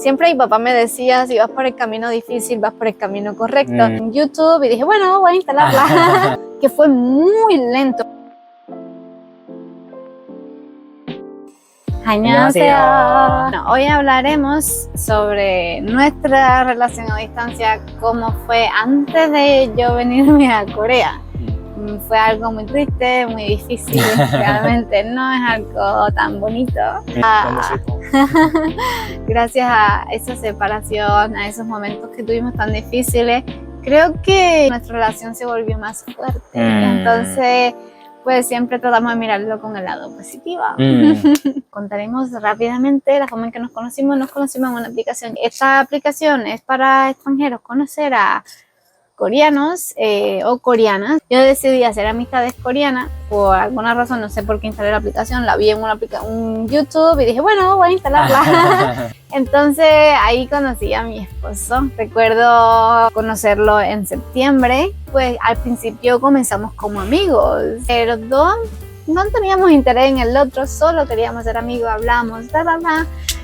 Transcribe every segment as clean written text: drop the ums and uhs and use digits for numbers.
Siempre mi papá me decía, si vas por el camino difícil, vas por el camino correcto. En YouTube, y dije, bueno, voy a instalarla. Que fue muy lento. 안녕하세요. Bueno, hoy hablaremos sobre nuestra relación a distancia, cómo fue antes de yo venirme a Corea. Fue algo muy triste, muy difícil, realmente no es algo tan bonito. Gracias a esa separación, a esos momentos que tuvimos tan difíciles, creo que nuestra relación se volvió más fuerte. Entonces, pues siempre tratamos de mirarlo con el lado positivo. Contaremos rápidamente la forma en que nos conocimos. Nos conocimos en una aplicación. Esta aplicación es para extranjeros conocer a coreanos o coreanas. Yo decidí hacer amistades coreanas por alguna razón, no sé por qué instalé la aplicación, la vi en un YouTube y dije, bueno, voy a instalarla. Entonces ahí conocí a mi esposo. Recuerdo conocerlo en septiembre. Pues al principio comenzamos como amigos. Los dos no teníamos interés en el otro, solo queríamos ser amigos, hablamos,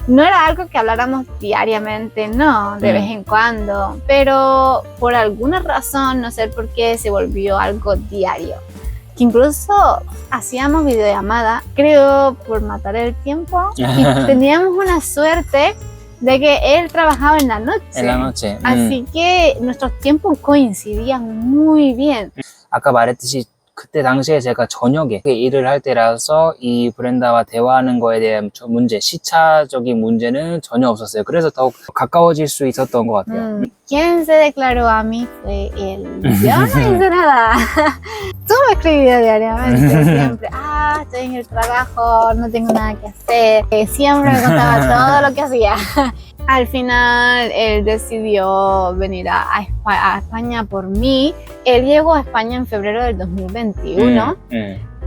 No era algo que habláramos diariamente, no, de vez en cuando, pero por alguna razón, no sé por qué, se volvió algo diario. Que incluso hacíamos videollamada, creo, por matar el tiempo, y teníamos una suerte de que él trabajaba en la noche. En la noche. Así que nuestros tiempos coincidían muy bien. 아까 말했듯이 그때 당시에 제가 저녁에 일을 할 때라서 이 브렌다와 대화하는 거에 대한 문제, 시차적인 문제는 전혀 없었어요. 그래서 더욱 가까워질 수 있었던 것 같아요. Quien se declaró a mí fue él. Yo no hice nada. Tú me escribías diariamente, siempre. Estoy en el trabajo, no tengo nada que hacer. Siempre me contaba todo lo que hacía. Al final, él decidió venir a España por mí. Él llegó a España en febrero del 2021.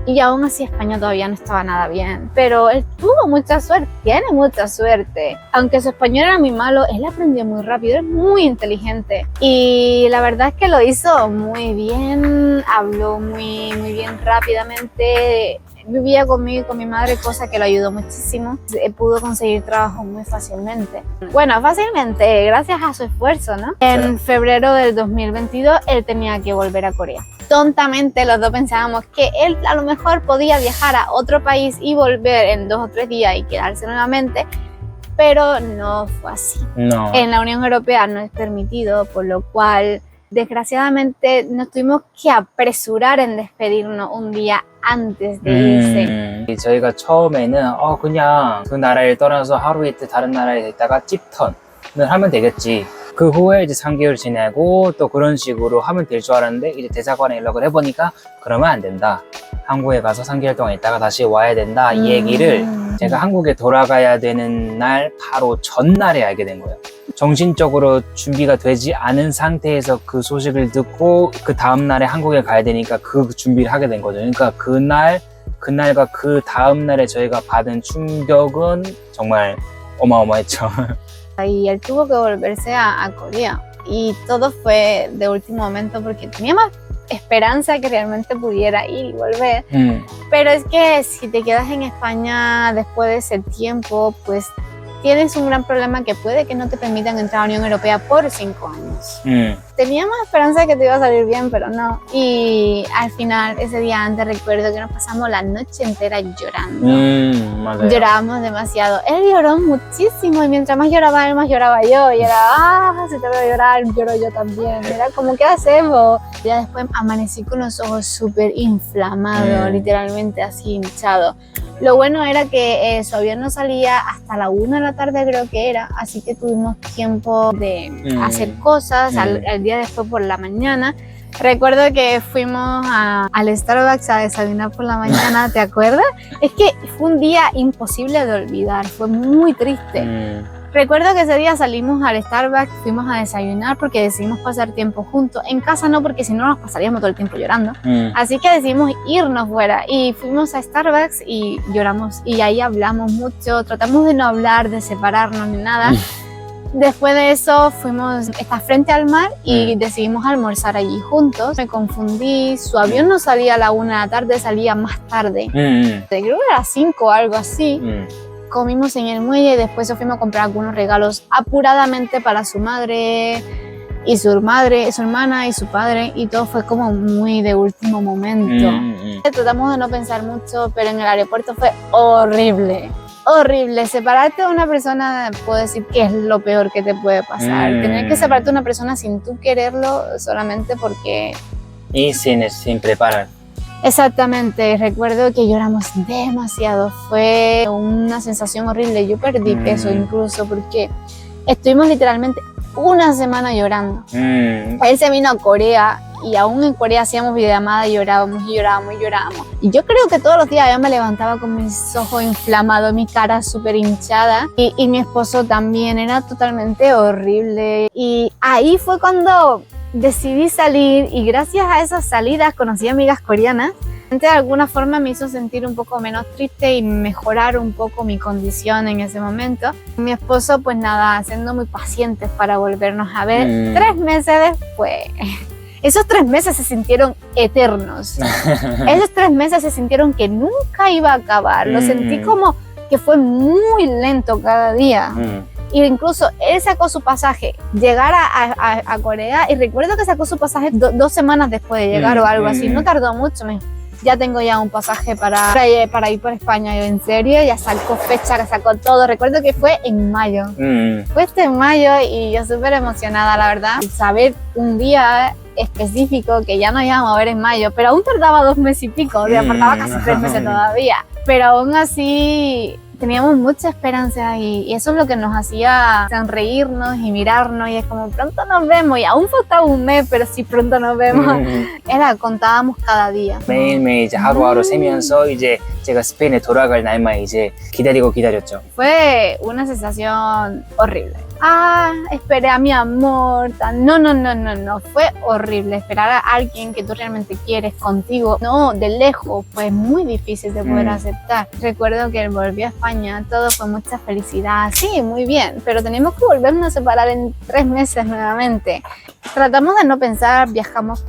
Y aún así España todavía no estaba nada bien. Pero él tuvo mucha suerte, tiene mucha suerte. Aunque su español era muy malo, él aprendió muy rápido, es muy inteligente. Y la verdad es que lo hizo muy bien, habló muy bien rápidamente. Vivía conmigo y con mi madre, cosa que lo ayudó muchísimo. Pudo conseguir trabajo muy fácilmente. Bueno, fácilmente, gracias a su esfuerzo, ¿no? En febrero del 2022, él tenía que volver a Corea. Tontamente los dos pensábamos que él a lo mejor podía viajar a otro país y volver en 2 o 3 días y quedarse nuevamente, pero no fue así. No. En la Unión Europea no es permitido, por lo cual desgraciadamente nos tuvimos que apresurar en despedirnos un día antes de irse. 저희가 처음에는 그냥 그 나라를 떠나서 하루 이틀 다른 나라에 있다가 찝턴을 하면 되겠지. 그 후에 이제 3개월 지내고 또 그런 식으로 하면 될 줄 알았는데 이제 대사관에 연락을 해보니까 그러면 안 된다. 한국에 가서 3개월 동안 있다가 다시 와야 된다. 이 얘기를 제가 한국에 돌아가야 되는 날 바로 전날에 알게 된 거예요. 정신적으로 준비가 되지 않은 상태에서 그 소식을 듣고 그 다음날에 한국에 가야 되니까 그 준비를 하게 된 거죠. 그러니까 그날과 그 다음날에 저희가 받은 충격은 정말 어마어마했죠. Y él tuvo que volverse a Corea y todo fue de último momento porque teníamos esperanza que realmente pudiera ir y volver. Pero es que si te quedas en España después de ese tiempo, pues tienes un gran problema que puede que no te permitan entrar a la Unión Europea por 5 años. Teníamos esperanza de que te iba a salir bien, pero no. Y al final, ese día antes, recuerdo que nos pasamos la noche entera llorando. Llorábamos demasiado. Él lloró muchísimo y mientras más lloraba él, más lloraba yo. Y era, si te veo llorar, lloro yo también. Era como, ¿qué hacemos? Ya después amanecí con los ojos súper inflamados, literalmente así hinchados. Lo bueno era que su avión no salía hasta la 1 de la tarde, creo que era, así que tuvimos tiempo de hacer cosas al día después por la mañana. Recuerdo que fuimos al Starbucks a desayunar por la mañana, ¿te acuerdas? Es que fue un día imposible de olvidar, fue muy triste. Recuerdo que ese día salimos al Starbucks, fuimos a desayunar porque decidimos pasar tiempo juntos. En casa no, porque si no nos pasaríamos todo el tiempo llorando. Así que decidimos irnos fuera y fuimos a Starbucks y lloramos. Y ahí hablamos mucho, tratamos de no hablar, de separarnos ni nada. Después de eso fuimos hasta frente al mar y decidimos almorzar allí juntos. Me confundí, su avión no salía a la 1 de la tarde, salía más tarde. Creo que era 5 o algo así. comimos en el muelle y después fuimos a comprar algunos regalos apuradamente para su madre y su hermana y su padre, y todo fue como muy de último momento. Tratamos de no pensar mucho, pero en el aeropuerto fue horrible. Horrible. Separarte de una persona, puedo decir que es lo peor que te puede pasar. Tener que separarte de una persona sin tú quererlo, solamente porque... Y sin preparar. Exactamente. Recuerdo que lloramos demasiado. Fue una sensación horrible. Yo perdí peso incluso porque estuvimos literalmente una semana llorando. Él se vino a Corea y aún en Corea hacíamos videollamadas y llorábamos y llorábamos y llorábamos. Y yo creo que todos los días yo me levantaba con mis ojos inflamados, mi cara súper hinchada, y mi esposo también, era totalmente horrible. Y ahí fue cuando decidí salir, y gracias a esas salidas conocí amigas coreanas. De alguna forma me hizo sentir un poco menos triste y mejorar un poco mi condición en ese momento. Mi esposo, pues nada, siendo muy pacientes para volvernos a ver. 3 meses después, esos 3 meses se sintieron eternos. Esos 3 meses se sintieron que nunca iba a acabar. Lo sentí como que fue muy lento cada día. Y incluso él sacó su pasaje, llegar a Corea, y recuerdo que sacó su pasaje 2 semanas después de llegar o algo así. No tardó mucho, me dijo, ya tengo ya un pasaje para ir por España. Yo, en serio, ya sacó fecha, sacó todo. Recuerdo que fue en mayo. Fue en mayo y yo súper emocionada, la verdad. Saber un día específico que ya nos íbamos a ver en mayo, pero aún tardaba 2 meses y pico, o sea, faltaba casi 3 meses todavía. Pero aún así teníamos mucha esperanza y eso es lo que nos hacía sonreírnos y mirarnos, y es como pronto nos vemos, y aún faltaba un mes, pero sí pronto nos vemos. Contábamos cada día. 매일매일 이제 하루하루 세면서 이제 제가 스페인에 돌아갈 날만 이제 기다렸죠. Fue una sensación horrible. Esperé a mi amor. No, fue horrible. Esperar a alguien que tú realmente quieres contigo, no, de lejos, fue muy difícil de poder aceptar. Recuerdo que él volvió a España, todo fue mucha felicidad, sí, muy bien, pero teníamos que volvernos a separar en 3 meses nuevamente. Tratamos de no pensar, viajamos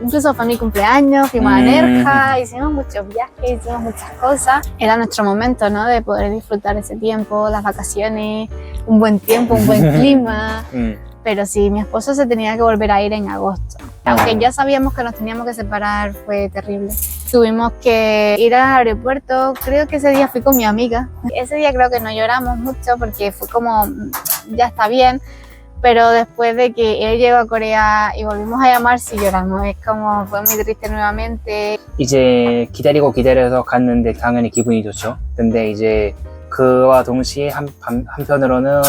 incluso fue mi cumpleaños, fuimos a Nerja, hicimos muchos viajes, hicimos muchas cosas. Era nuestro momento, ¿no?, de poder disfrutar ese tiempo, las vacaciones, un buen tiempo, un buen clima. Pero sí, mi esposo se tenía que volver a ir en agosto. Aunque ya sabíamos que nos teníamos que separar, fue terrible. Tuvimos que ir al aeropuerto, creo que ese día fui con mi amiga. Ese día creo que no lloramos mucho porque fue como, ya está bien. Pero después de que él llegó a Corea y volvimos a llamar, sí lloramos. Es como, fue muy triste nuevamente. 이제 기다려서 갔는데 당연히 기분이 좋죠. 근데 이제 그와 동시에 한편으로는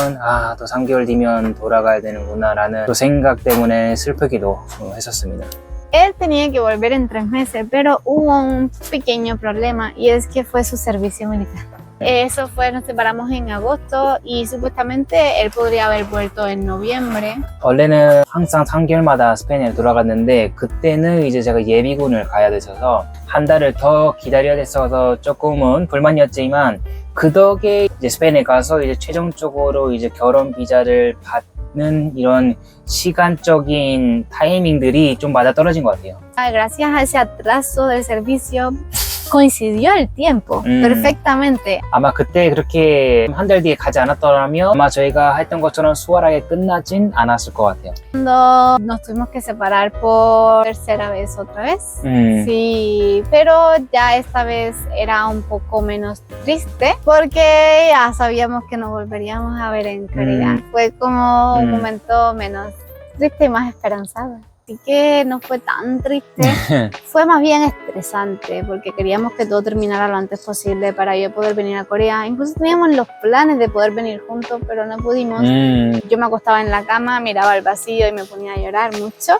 또 3개월 뒤면 돌아가야 되는구나라는 또 생각 때문에 슬프기도 했었습니다. Él tenía que volver en 3 meses, pero hubo un pequeño problema, y es que fue su servicio militar. Eso fue, nos separamos en agosto y supuestamente él podría haber vuelto en noviembre. 원래는 항상 3개월마다 스페인에 돌아갔는데 그때는 이제 제가 예비군을 가야 돼서 한 달을 더 기다려야 됐어서 조금은 불만이었지만 그 덕에 이제 스페인에 가서 이제 최종적으로 이제 결혼 비자를 받는 이런 시간적인 타이밍들이 좀 맞아떨어진 것 같아요. Gracias a ese atraso del servicio coincidió el tiempo perfectamente. 아마 그때 그렇게 한 달 뒤에 가지 않았더라면 아마 저희가 했던 것처럼 수월하게 끝나진 않았을 것 같아요. Cuando nos tuvimos que separar por tercera vez otra vez. Sí, pero ya esta vez era un poco menos triste porque ya sabíamos que nos volveríamos a ver en Corea. Fue como un momento menos triste y más esperanzado. Así que no fue tan triste, fue más bien estresante porque queríamos que todo terminara lo antes posible para yo poder venir a Corea. Incluso teníamos los planes de poder venir juntos, pero no pudimos. Yo me acostaba en la cama, miraba el vacío y me ponía a llorar mucho.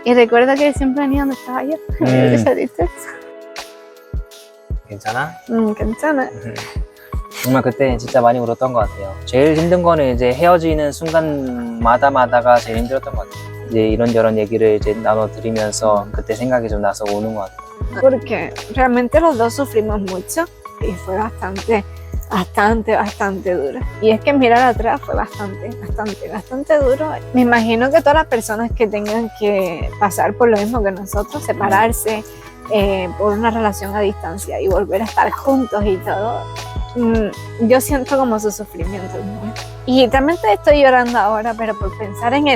Y recuerdo que siempre venía donde estaba yo. Esa tristeza. 괜찮아? 괜찮아. 정말 그때 진짜 많이 울었던 것 같아요. 제일 힘든 거는 이제 헤어지는 순간마다가 제일 힘들었던 것 같아요. 이제 이런저런 얘기를 이제 나눠드리면서 그때 생각이 좀 나서 우는 것 같아요. Porque realmente los dos sufrimos mucho y fue bastante duro. Y es que mirar atrás fue bastante duro. Me imagino que todas las personas que tengan que pasar por lo mismo que nosotros, separarse por una relación a distancia y volver a estar juntos y todo, yo siento como su sufrimiento, ¿no? Y realmente estoy llorando ahora, pero por pensar en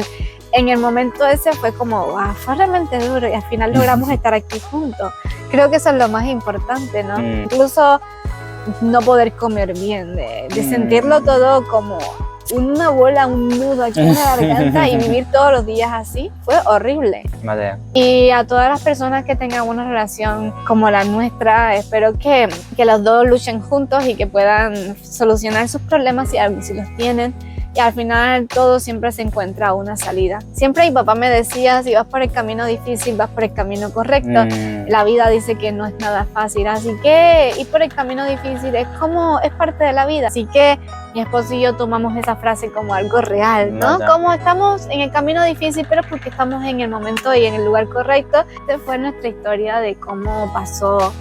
el momento ese fue como, wow, fue realmente duro y al final logramos estar aquí juntos. Creo que eso es lo más importante, ¿no? Incluso no poder comer bien, de sentirlo todo como una bola, un nudo aquí en la garganta y vivir todos los días así, fue horrible. 맞아요. Y a todas las personas que tengan una relación como la nuestra, espero que los dos luchen juntos y que puedan solucionar sus problemas si los tienen. Y al final todo siempre se encuentra una salida. Siempre mi papá me decía, si vas por el camino difícil, vas por el camino correcto. La vida dice que no es nada fácil, así que ir por el camino difícil es parte de la vida. Así que mi esposo y yo tomamos esa frase como algo real, ¿no? Como estamos en el camino difícil, pero porque estamos en el momento y en el lugar correcto. Esta fue nuestra historia de cómo pasó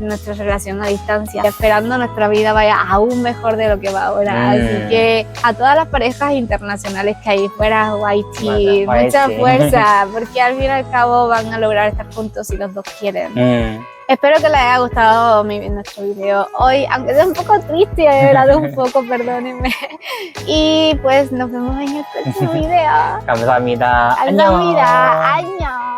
nuestra relación a distancia, esperando nuestra vida vaya aún mejor de lo que va ahora. Así que a todas las parejas internacionales que hay fuera, YT, mucha fuerza, porque al fin y al cabo van a lograr estar juntos si los dos quieren. Espero que les haya gustado nuestro video hoy, aunque sea un poco triste, he hablado un poco, perdónenme. Y pues nos vemos en el próximo video. 감사합니다. 감사합니다. 안녕.